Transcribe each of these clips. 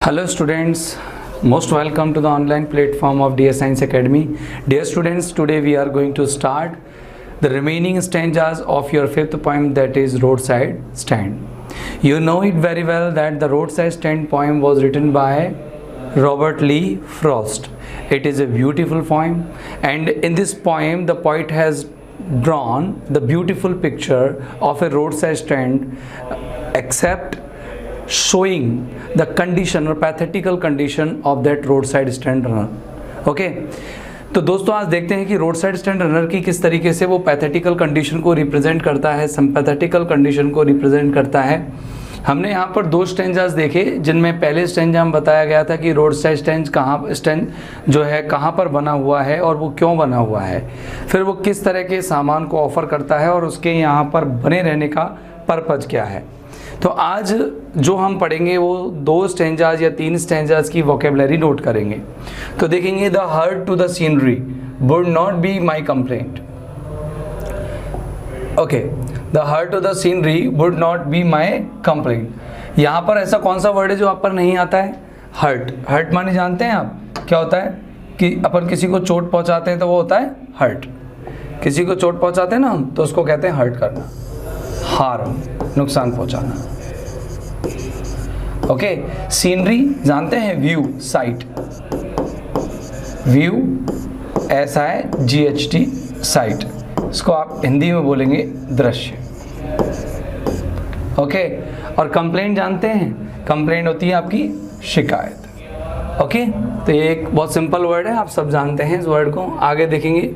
Hello students, most welcome to the online platform of DS Science Academy. Dear students, today we are going to start the remaining stanzas of your fifth poem, that is Roadside Stand. You know it very well that the Roadside Stand poem was written by Robert Lee Frost. It is a beautiful poem, and in this poem the poet has drawn the beautiful picture of a roadside stand, except showing the condition or pathetical condition of that roadside stand runner. Okay तो दोस्तों आज देखते हैं कि road side stand runner की किस तरीके से वो पैथेटिकल कंडीशन को रिप्रेजेंट करता है, सिंपैथेटिकल कंडीशन को रिप्रेजेंट करता है। हमने यहाँ पर दो स्टेंजास देखे, जिनमें पहले स्टेंजा हम बताया गया था कि रोड साइड स्टैंड जो है कहाँ पर बना हुआ है और वो क्यों बना हुआ है, फिर वो किस तरह के सामान को ऑफर करता है और उसके यहाँ पर बने रहने का पर्पज क्या है। तो आज जो हम पढ़ेंगे वो दो स्टेंजाज या तीन स्टेंजाज की वोकेबलरी नोट करेंगे। तो देखेंगे the hurt to the scenery would not be my complaint. Okay, the hurt to the scenery would not be my complaint. यहाँ पर ऐसा कौन सा वर्ड है जो आप पर नहीं आता है? हर्ट। हर्ट माने जानते हैं आप क्या होता है? कि अपन किसी को चोट पहुँचाते हैं तो वो होता है हर्ट। किसी को चोट पहुँचाते हैं ना हम, तो उसको कहते हैं हर्ट करना, हार्म, नुकसान पहुंचाना। ओके, सीनरी जानते हैं, view, site, view SIGHT, site, इसको आप हिंदी में बोलेंगे दृश्य। ओके, और कंप्लेंट जानते हैं, कंप्लेंट होती है आपकी शिकायत। ओके, तो ये एक बहुत सिंपल वर्ड है, आप सब जानते हैं इस वर्ड को। आगे देखेंगे,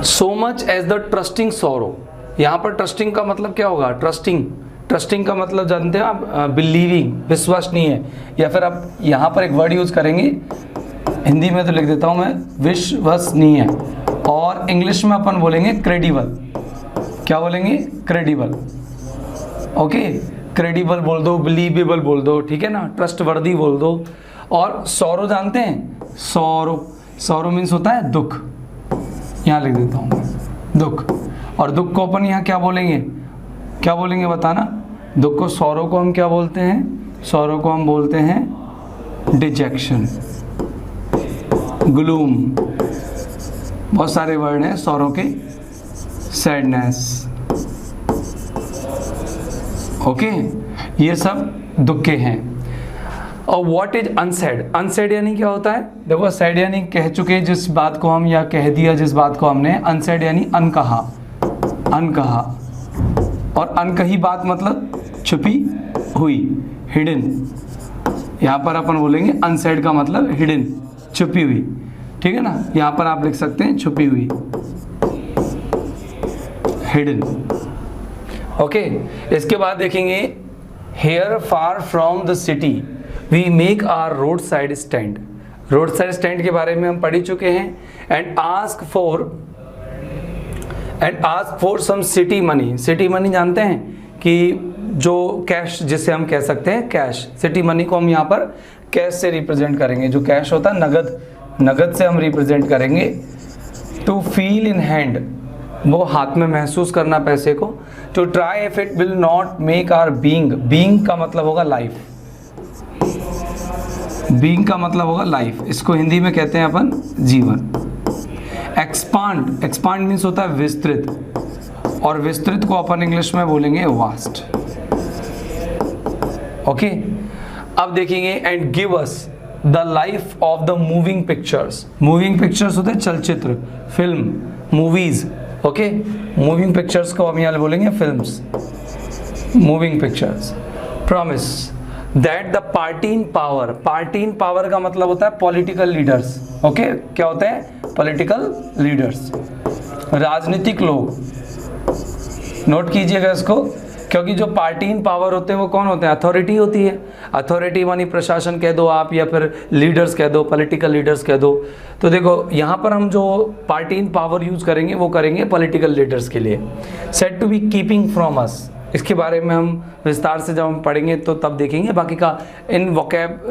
so much as the trusting sorrow. यहाँ पर ट्रस्टिंग का मतलब क्या होगा? ट्रस्टिंग का मतलब जानते हैं आप? बिलीविंग, विश्वसनीय। या फिर आप यहाँ पर एक वर्ड यूज करेंगे, हिंदी में तो लिख देता हूँ मैं, विश्वसनीय, और इंग्लिश में अपन बोलेंगे क्रेडिबल। क्या बोलेंगे? क्रेडिबल। ओके, क्रेडिबल बोल दो, बिलीवेबल बोल दो, ठीक है ना, ट्रस्टवर्दी बोल दो। और सोरो जानते हैं? सोरो मीन्स होता है दुख, यहाँ लिख देता हूँ दुख। और दुख को अपन यहाँ क्या बोलेंगे? क्या बोलेंगे बताना? दुख को, सौरों को हम क्या बोलते हैं? सौरों को हम बोलते हैं डिजेक्शन, ग्लूम, बहुत सारे वर्ड हैं सौरों के, सैडनेस। ओके, ये सब दुख के हैं। और व्हाट इज अनसेड? अनसेड यानी क्या होता है? देखो, सेड यानी कह चुके जिस बात को हम, या कह दिया जिस बात को हमने। अनसेड यानी अनकहा, अनकहा। और अनकही बात मतलब छुपी हुई, हिडन। यहाँ पर अपन बोलेंगे अनसेड का मतलब हिडन, छुपी हुई, ठीक है ना। यहाँ पर आप लिख सकते हैं छुपी हुई, हिडन। ओके, इसके बाद देखेंगे, here far from the city we make our roadside stand. Roadside stand के बारे में हम पढ़ चुके हैं। And ask for some city money. City money जानते हैं कि जो कैश, जिसे हम कह सकते हैं कैश। सिटी मनी को हम यहाँ पर कैश से रिप्रेजेंट करेंगे। जो कैश होता है नगद, नगद से हम रिप्रेजेंट करेंगे। टू फील इन हैंड, वो हाथ में महसूस करना पैसे को। To try if it will not make our being. Being का मतलब होगा लाइफ, बीइंग का मतलब होगा लाइफ, इसको हिंदी में कहते हैं अपन जीवन। एक्सपांड, एक्सपांड मीन्स होता है विस्तृत, और विस्तृत को अपन इंग्लिश में बोलेंगे वास्ट। ओके, अब देखेंगे, and give us the life of the moving pictures. Moving pictures होते हैं चलचित्र, film, movies. Okay, moving pictures को हम यहाँ बोलेंगे films, moving pictures. Promise that the party in power. Party in power का मतलब होता है पॉलिटिकल लीडर्स। ओके, क्या होते हैं? पॉलिटिकल लीडर्स, राजनीतिक लोग। नोट कीजिएगा इसको, क्योंकि जो पार्टी इन पावर होते हैं वो कौन होते हैं? अथॉरिटी होती है। अथॉरिटी मानी प्रशासन कह दो आप, या फिर लीडर्स कह दो, पॉलिटिकल लीडर्स कह दो। तो देखो, यहाँ पर हम जो पार्टी इन पावर यूज करेंगे वो करेंगे पॉलिटिकल लीडर्स के लिए। Said to be keeping from us, इसके बारे में हम विस्तार से जब हम पढ़ेंगे तो तब देखेंगे। बाकी का इन वोकैब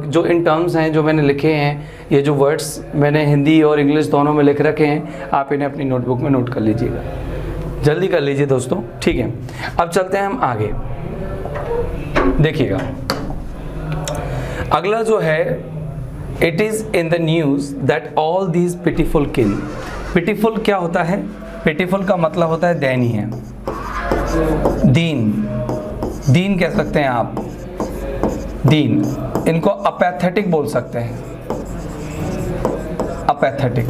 जो इन टर्म्स हैं जो मैंने लिखे हैं, ये जो वर्ड्स मैंने हिंदी और इंग्लिश दोनों में लिख रखे हैं, आप इन्हें अपनी नोटबुक में नोट कर लीजिएगा। जल्दी कर लीजिए दोस्तों, ठीक है। अब चलते हैं हम आगे। देखिएगा अगला जो है, it is in the news that all these pitiful किन। पिटीफुल क्या होता है? पिटीफुल का मतलब होता है दयनीय, दीन, दीन कह सकते हैं आप, दीन। इनको अपैथेटिक बोल सकते हैं, अपैथेटिक,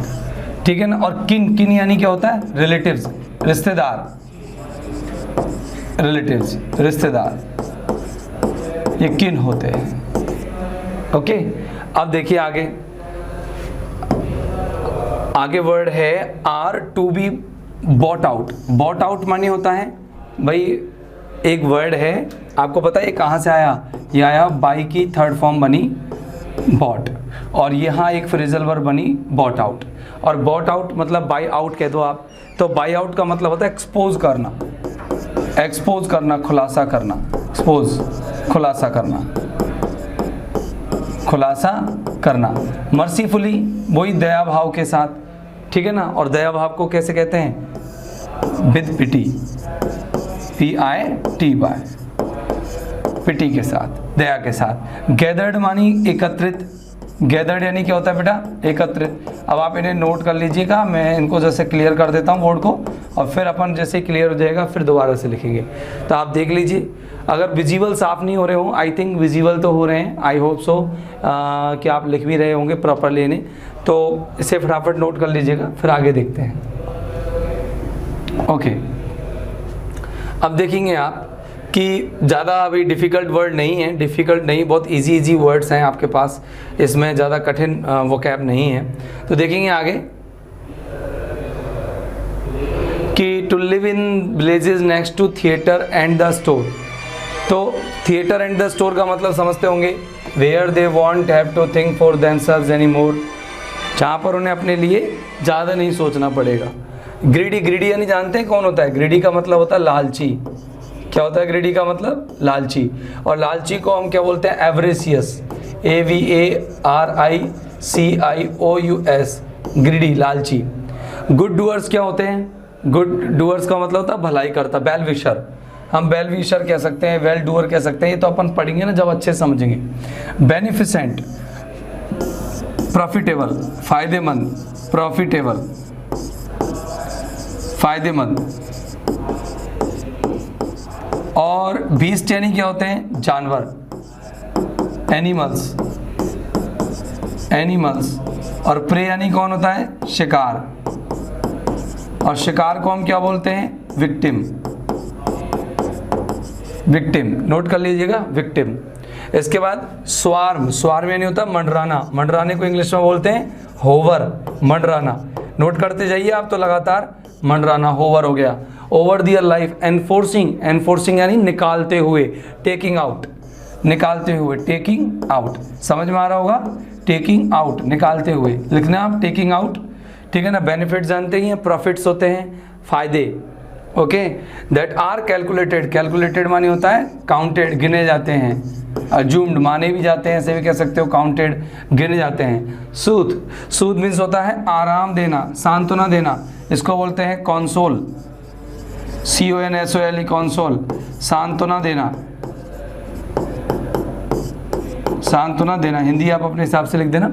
ठीक है ना। और किन, किन यानी क्या होता है? रिलेटिव्स, रिश्तेदार, रिलेटिव्स, रिश्तेदार, ये किन होते हैं। ओके, अब देखिए आगे, आगे वर्ड है are to be bought out. Bought out माने होता है भाई, एक वर्ड है, आपको पता है ये कहाँ से आया? ये आया बाई की थर्ड फॉर्म बनी बॉट, और यहाँ एक फ्रेजल वर्ब बनी बॉट आउट। और बॉट आउट मतलब बाई आउट कह दो आप, तो बाई आउट का मतलब होता है एक्सपोज करना, एक्सपोज करना, खुलासा करना, एक्सपोज, खुलासा करना, खुलासा करना। मर्सीफुली, वही दया भाव के साथ, ठीक है ना। और दया भाव को कैसे कहते हैं? विद पिटी, PITY, पिटी के साथ, दया के साथ। गैदर्ड मानी एकत्रित, गैदर्ड यानी क्या होता है बेटा? एकत्रित। अब आप इन्हें नोट कर लीजिएगा, मैं इनको जैसे क्लियर कर देता हूँ बोर्ड को, और फिर अपन जैसे क्लियर हो जाएगा फिर दोबारा से लिखेंगे। तो आप देख लीजिए, अगर विजिबल साफ नहीं हो रहे हो, आई थिंक विजिबल तो हो रहे हैं, आई होप सो कि आप लिख भी रहे होंगे प्रॉपरली इन्हें, तो इसे फटाफट नोट कर लीजिएगा, फिर आगे देखते हैं। ओके, अब देखेंगे आप कि ज़्यादा अभी डिफ़िकल्ट वर्ड नहीं है, डिफ़िकल्ट नहीं, बहुत इजी इजी वर्ड्स हैं आपके पास, इसमें ज़्यादा कठिन वोकैब नहीं है। तो देखेंगे आगे कि to live in villages next to theatre and the store. तो थिएटर एंड द स्टोर का मतलब समझते होंगे, where they won't have to think for themselves any more, जहाँ पर उन्हें अपने लिए ज़्यादा नहीं सोचना पड़ेगा। ग्रीडी, ग्रीडी यानी जानते हैं कौन होता है? ग्रीडी का मतलब होता है लालची। क्या होता है ग्रीडी का मतलब? लालची। और लालची को हम क्या बोलते हैं? एवरेसियस, AVARICIOUS, ग्रीडी, लालची। गुड डूअर्स क्या होते हैं? गुड डूअर्स का मतलब होता है भलाई करता, वेल विशर। हम वेल विशर कह सकते हैं, वेल डूअर कह सकते हैं, ये तो अपन पढ़ेंगे ना जब अच्छे समझेंगे। बेनिफिसेंट, प्रॉफिटेबल, फायदेमंद, प्रॉफिटेबल, फायदेमंद। और बीस्ट यानी क्या होते हैं? जानवर, एनिमल्स, एनिमल्स। और प्रे यानी कौन होता है? शिकार। और शिकार को हम क्या बोलते हैं? विक्टिम, विक्टिम, नोट कर लीजिएगा, विक्टिम। इसके बाद स्वार्म, स्वार्म यानी होता है मंडराना, मंडराने को इंग्लिश में बोलते हैं होवर, मंडराना। नोट करते जाइए आप तो लगातार, मंडराना, होवर हो गया। Over their life, enforcing, enforcing यानी निकालते हुए, टेकिंग आउट, निकालते हुए, टेकिंग आउट, समझ में आ रहा होगा? टेकिंग आउट, निकालते हुए लिखना आप, टेकिंग आउट, ठीक है ना। बेनिफिट जानते ही हैं, प्रॉफिट्स होते हैं, फायदे। Okay, that are calculated, calculated माने होता है काउंटेड, गिने जाते हैं। अज्यूम्ड माने भी जाते हैं, ऐसे भी कह सकते हो, काउंटेड, गिने जाते हैं। सूद, सूद मीन्स होता है आराम देना, सांत्वना देना, इसको बोलते हैं कॉन्सोल, CONSOL, कॉन्सोल, सांत्वना देना, सांत्वना देना। हिंदी आप अपने हिसाब से लिख देना,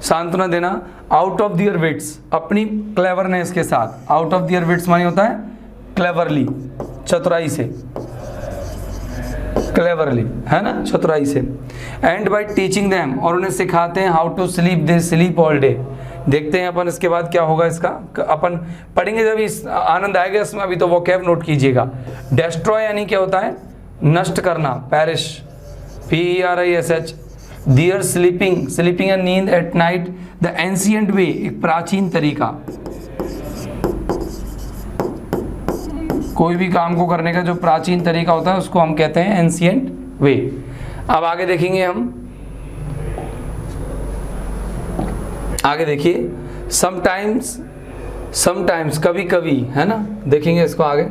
सांत्वना देना। आउट ऑफ दियर विट्स, अपनी क्लेवरनेस के साथ, आउट ऑफ दियर विट्स माने होता है क्लेवरली, चतुराई से, क्लेवरली, है ना, चतुराई से। एंड बाय टीचिंग देम, और उन्हें सिखाते हैं how to sleep, they sleep all day. देखते हैं अपन इसके बाद क्या होगा, इसका अपन पढ़ेंगे जब इस आनंद आएगा इसमें, अभी तो वो कैब नोट कीजिएगा। डेस्ट्रॉय यानी क्या होता है? नष्ट करना, perish, PERISH। Their sleeping, sleeping and नींद at night, the ancient way, एक प्राचीन तरीका, कोई भी काम को करने का जो प्राचीन तरीका होता है उसको हम कहते हैं एंशिएंट वे। अब आगे देखेंगे हम, आगे देखिए, समटाइम्स, समटाइम्स, कभी कभी, है ना। देखेंगे इसको आगे,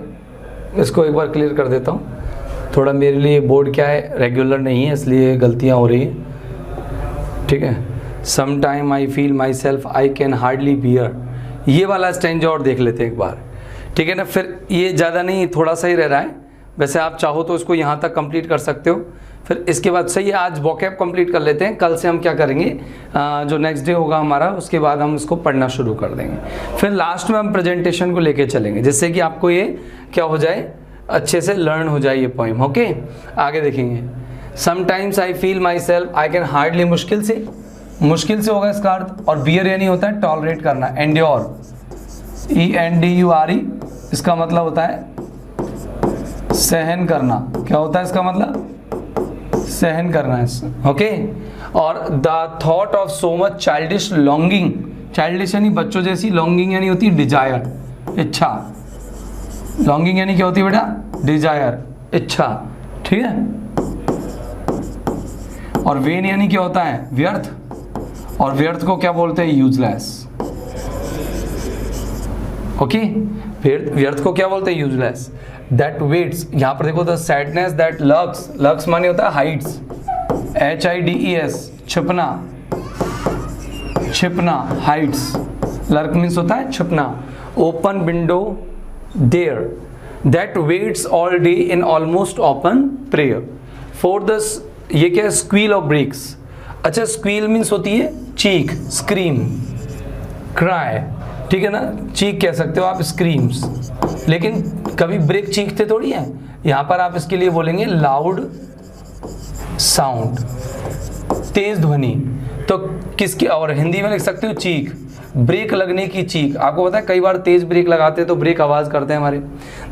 इसको एक बार क्लियर कर देता हूँ, थोड़ा मेरे लिए बोर्ड क्या है, रेगुलर नहीं है, इसलिए गलतियाँ हो रही हैं, ठीक है। Sometime I feel myself I can hardly bear, ये वाला स्टैंजा और देख लेते हैं एक बार, ठीक है ना। फिर ये ज़्यादा नहीं, थोड़ा सा ही रह रहा है, वैसे आप चाहो तो इसको यहाँ तक कंप्लीट कर सकते हो, फिर इसके बाद सही है, आज वोकैब कंप्लीट कर लेते हैं, कल से हम क्या करेंगे, जो नेक्स्ट डे होगा हमारा उसके बाद हम इसको पढ़ना शुरू कर देंगे। फिर लास्ट में हम प्रेजेंटेशन को लेके चलेंगे जिससे कि आपको ये क्या हो जाए, अच्छे से लर्न हो जाए ये पोइम। ओके, आगे देखेंगे। Sometimes I feel myself I can hardly, मुश्किल से होगा इसका अर्थ, और बियर यानी होता है टॉलरेट करना, एंड्योर ENDURE इसका मतलब होता है सहन करना। क्या होता है इसका मतलब, सहन करना है। ओके, और the thought of so much childish longing, childish यानी बच्चों जैसी, लॉन्गिंग यानी होती है डिजायर, इच्छा। लॉन्गिंग यानी क्या होती है बेटा, डिजायर, इच्छा, ठीक है। और वेन यानी क्या होता है, व्यर्थ, और व्यर्थ को क्या बोलते हैं, यूजलेस। ओके, व्यर्थ को क्या बोलते हैं, यूजलेस। दैट वेट्स, यहां पर देखो, the sadness that lurks, lurks माने होता है हाइड्स, HIDES, छिपना, छिपना, हाइड्स, लर्क मीन्स होता है छिपना। Open window there, that waits all day in almost open prayer. For the, ये क्या है, स्क्वील ऑफ ब्रेक्स। अच्छा, स्क्वील मीन्स होती है चीख, स्क्रीम, क्राई, ठीक है ना, चीख कह सकते हो आप, स्क्रीम्स, लेकिन कभी ब्रेक चीखते थोड़ी है, यहां पर आप इसके लिए बोलेंगे लाउड साउंड, तेज ध्वनि। तो किसकी, और हिंदी में लिख सकते हो चीख, ब्रेक लगने की चीख। आपको पता है कई बार तेज ब्रेक लगाते हैं तो ब्रेक आवाज करते हैं हमारे।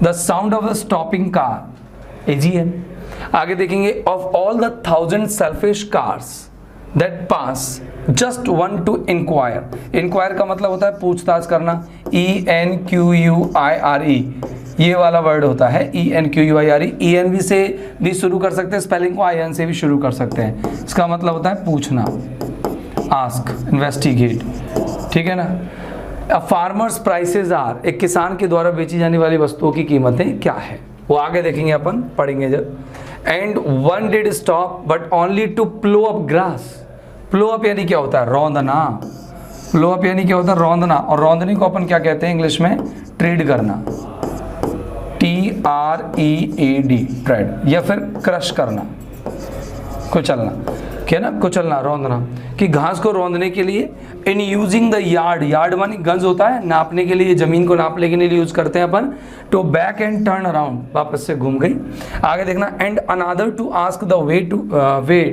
The sound of the stopping car, AGN। आगे देखेंगे, of all the 1000 selfish cars that pass just one to inquire. Inquire का मतलब होता है पूछताछ करना, ENQUIRE, ये वाला वर्ड होता है ENQUIRE। ENV से भी शुरू कर सकते हैं स्पेलिंग को, IN से भी शुरू कर सकते हैं। इसका मतलब होता है पूछना, आस्क, इन्वेस्टिगेट, ठीक है ना। अ फार्मर्स प्राइसेस आर, एक किसान के द्वारा बेची जाने वाली वस्तुओं की कीमतें क्या है, वो आगे देखेंगे, अपन पढ़ेंगे जब। And one did stop but only to plough up grass. Plough up यानी क्या होता है, रौंदना। प्लो अप यानी क्या होता है, रौंदना, और रौंदने को अपन क्या कहते हैं इंग्लिश में, ट्रेड करना, TREAD, ट्रेड, या फिर क्रश करना, कुचलना, क्या ना, कुचलना, रौंदना। कि घास को रौंदने के लिए, in using the yard, yard मानी गंज होता है, नापने के लिए, जमीन को नापने के लिए यूज करते हैं अपन। To back and turn around, वापस से घूम गई। आगे देखना, and another to ask the way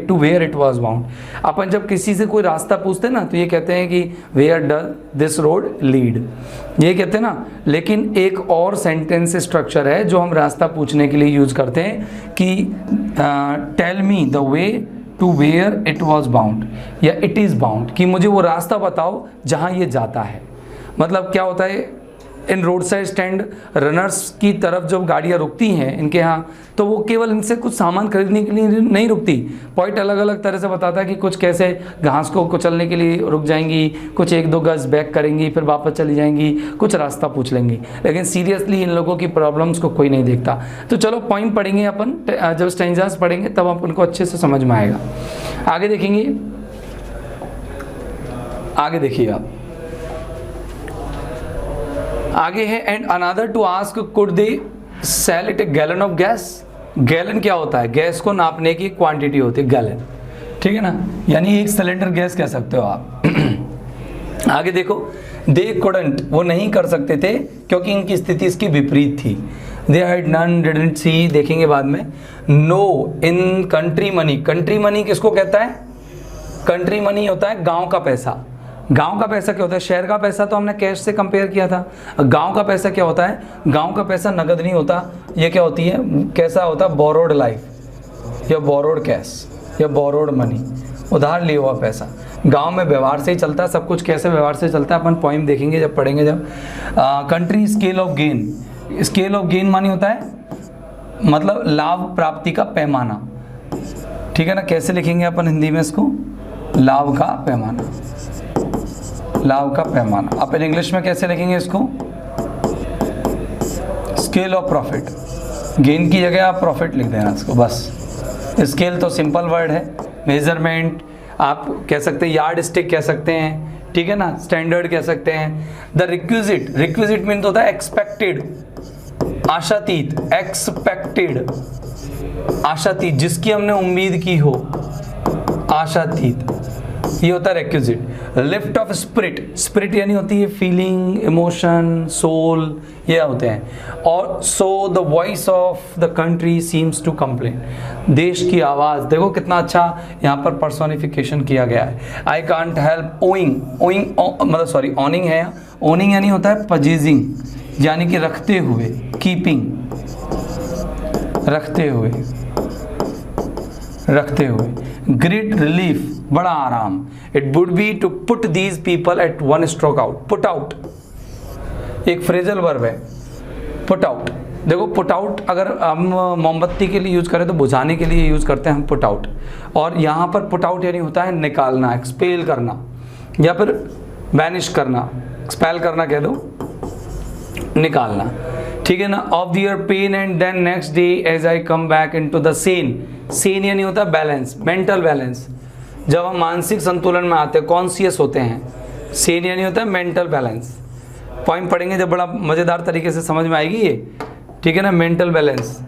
to where it was bound. अपन जब किसी से कोई रास्ता पूछते हैं ना तो ये कहते हैं कि where does this road lead, ये कहते हैं ना। लेकिन एक और सेंटेंस स्ट्रक्चर है जो हम रास्ता पूछने के लिए यूज करते हैं कि tell me the way to where it was bound, या इट इज़ बाउंड, कि मुझे वो रास्ता बताओ जहाँ ये जाता है। मतलब क्या होता है, इन रोड साइड स्टैंड रनर्स की तरफ जब गाड़ियाँ रुकती हैं इनके यहाँ, तो वो केवल इनसे कुछ सामान खरीदने के लिए नहीं रुकती। पॉइंट अलग अलग तरह से बताता है कि कुछ कैसे घास को कुचलने के लिए रुक जाएंगी, कुछ 1-2 गज बैक करेंगी, फिर वापस चली जाएंगी, कुछ रास्ता पूछ लेंगी। लेकिन सीरियसली इन लोगों की प्रॉब्लम्स को कोई नहीं देखता। तो चलो पॉइंट पढ़ेंगे अपन, जब स्टैंजास पढ़ेंगे तब अपन को अच्छे से समझ में आएगा। आगे देखेंगे, आगे देखिए आप, आगे है, and another to ask could they sell it a gallon of gas. Gallon क्या होता है, गैस को नापने की क्वांटिटी होती है, गैलन, ठीक है ना, यानी 1 सिलेंडर गैस कह सकते हो आप। आगे देखो, दे कुडंट, वो नहीं कर सकते थे क्योंकि इनकी स्थिति इसकी विपरीत थी। They had none, didn't see, देखेंगे बाद में। No in country money, country money किसको कहता है, कंट्री मनी होता है गांव का पैसा। गांव का पैसा क्या होता है, शहर का पैसा तो हमने कैश से कंपेयर किया था। गांव का पैसा क्या होता है, गांव का पैसा नगद नहीं होता, ये क्या होती है, कैसा होता है, बोरोड लाइफ, या बोरोड कैश, या बोरोड मनी, उधार लिया हुआ पैसा। गांव में व्यवहार से ही चलता है सब कुछ, कैसे व्यवहार से चलता है अपन पॉइंट देखेंगे जब पढ़ेंगे जब। Country scale of gain, scale of gain मानी होता है मतलब लाभ प्राप्ति का पैमाना, ठीक है ना। कैसे लिखेंगे अपन हिंदी में इसको, लाभ का पैमाना, लाभ का पैमाना। अपन इंग्लिश में कैसे लिखेंगे इसको, स्केल ऑफ प्रॉफिट। गेन की जगह आप प्रॉफिट लिख देना इसको बस। स्केल तो सिंपल वर्ड है, मेजरमेंट आप कह सकते हैं, यार्ड स्टिक कह सकते हैं, ठीक है ना, स्टैंडर्ड कह सकते हैं। द रिक्विजिट, रिक्विजिट मीन होता है एक्सपेक्टेड, आशातीत, एक्सपेक्टेड, आशातीत, जिसकी हमने उम्मीद की हो, आशातीत, ये होता है requisite. Lift off spirit, spirit यानी होती है फीलिंग, इमोशन, सोल, ये होते हैं। और so the voice of the country seems to complain, देश की आवाज़, देखो कितना अच्छा यहाँ पर पर्सोनिफिकेशन किया गया है। I can't help owing, owing मतलब सॉरी ऑनिंग है, ओनिंग यानी होता है पजेजिंग, यानी कि रखते हुए, कीपिंग, रखते हुए, रखते हुए। ग्रेट रिलीफ, बड़ा आराम। It would be to put these people at one stroke out, put out एक फ्रेजल वर्ब है, पुट आउट। देखो पुट आउट अगर हम मोमबत्ती के लिए यूज करें तो बुझाने के लिए यूज करते हैं हम पुट आउट, और यहाँ पर पुट आउट यानी होता है निकालना, एक्सपेल करना, या फिर बैनिश करना, एक्सपेल करना कह दो, निकालना, ठीक है ना। Of the year pain and then next day as I come back into the sane, sane यानी होता है बैलेंस, मेंटल बैलेंस। जब हम मानसिक संतुलन में आते हैं, कॉन्शियस होते हैं, सेन यानी होता है मेंटल बैलेंस। पॉइंट पढ़ेंगे जब बड़ा मजेदार तरीके से समझ में आएगी ये, ठीक है ना। Mental balance,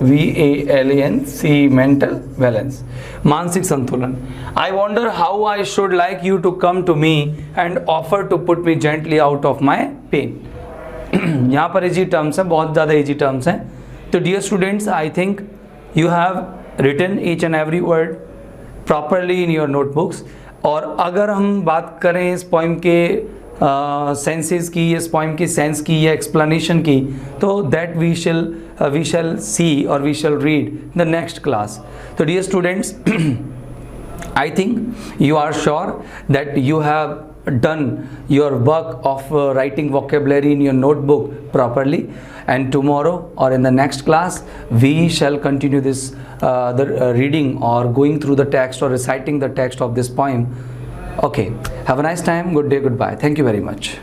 MENTALVALENC, mental balance, मानसिक संतुलन। I wonder how I should like you to come to me and offer to put me gently out of my pain. यहाँ पर इजी टर्म्स हैं, बहुत ज़्यादा इजी टर्म्स हैं। तो dear students, I think you have written each and every word properly in your notebooks. और अगर हम बात करें इस पोइम के सेंसेस की, इस पोइम की सेंस की या एक्सप्लेनेशन की, तो दैट वी शैल सी और we shall read the next class. तो dear students, I think you are sure that you have done your work of writing vocabulary in your notebook properly, and tomorrow or in the next class we shall continue this reading or going through the text or reciting the text of this poem. Okay, have a nice time, good day, goodbye, thank you very much.